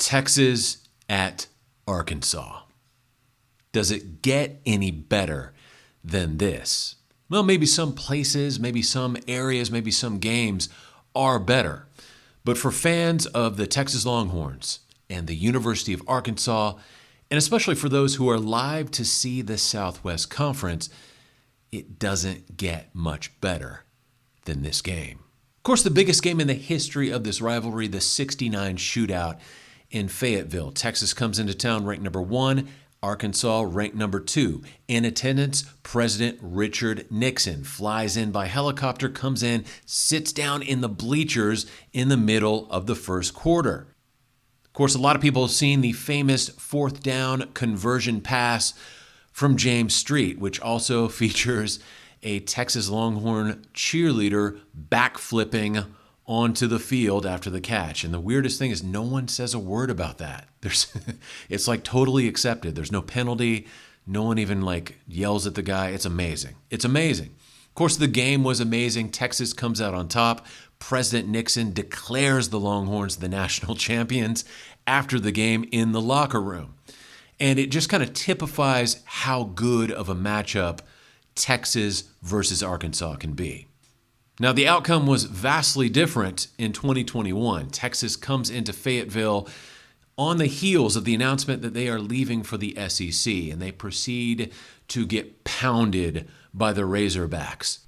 Texas at Arkansas. Does it get any better than this? Well, maybe some places, maybe some areas, maybe some games are better. But for fans of the Texas Longhorns and the University of Arkansas, and especially for those who are live to see the Southwest Conference, it doesn't get much better than this game. Of course, the biggest game in the history of this rivalry, the '69 shootout in Fayetteville. Texas comes into town ranked number 1, Arkansas ranked number 2. In attendance, President Richard Nixon flies in by helicopter, comes in, sits down in the bleachers in the middle of the first quarter. Of course, a lot of people have seen the famous fourth down conversion pass from James Street, which also features a Texas Longhorn cheerleader backflipping onto the field after the catch. And the weirdest thing is no one says a word about that. It's like totally accepted. There's no penalty. No one even yells at the guy. It's amazing. It's amazing. Of course, the game was amazing. Texas comes out on top. President Nixon declares the Longhorns the national champions after the game in the locker room. And it just kind of typifies how good of a matchup Texas versus Arkansas can be. Now, the outcome was vastly different in 2021. Texas comes into Fayetteville on the heels of the announcement that they are leaving for the SEC, and they proceed to get pounded by the Razorbacks.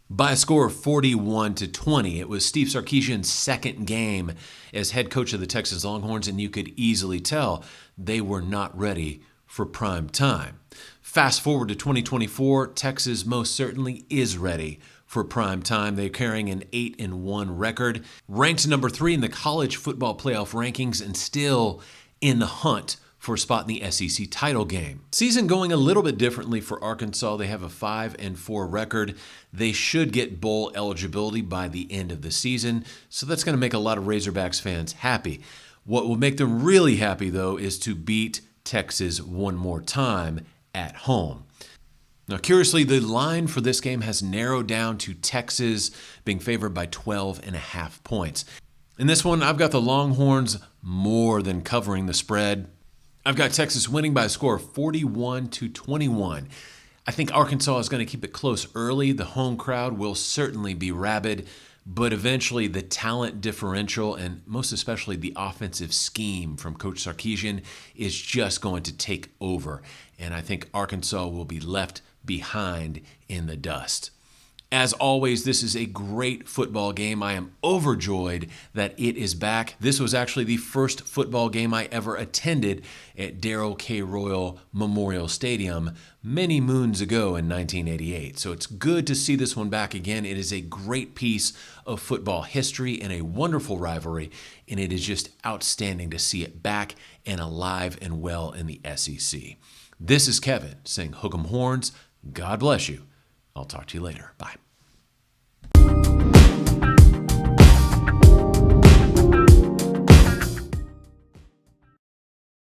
By a score of 41-20, it was Steve Sarkisian's second game as head coach of the Texas Longhorns, and you could easily tell they were not ready for prime time. Fast forward to 2024, Texas most certainly is ready for prime time. They're carrying an 8-1 record, ranked number 3 in the college football playoff rankings, and still in the hunt for a spot in the SEC title game. Season going a little bit differently for Arkansas. They have a 5-4 record. They should get bowl eligibility by the end of the season, so that's going to make a lot of Razorbacks fans happy. What will make them really happy, though, is to beat Texas one more time at home. Now, curiously, the line for this game has narrowed down to Texas being favored by 12.5 points. In this one, I've got the Longhorns more than covering the spread. I've got Texas winning by a score of 41-21. I think Arkansas is going to keep it close early. The home crowd will certainly be rabid, but eventually the talent differential and most especially the offensive scheme from Coach Sarkisian is just going to take over. And I think Arkansas will be left behind in the dust. As always, this is a great football game. I am overjoyed that it is back. This was actually the first football game I ever attended at Darrell K. Royal Memorial Stadium many moons ago in 1988. So it's good to see this one back again. It is a great piece of football history and a wonderful rivalry, and it is just outstanding to see it back and alive and well in the SEC. This is Kevin saying hook 'em horns. God bless you. I'll talk to you later. Bye.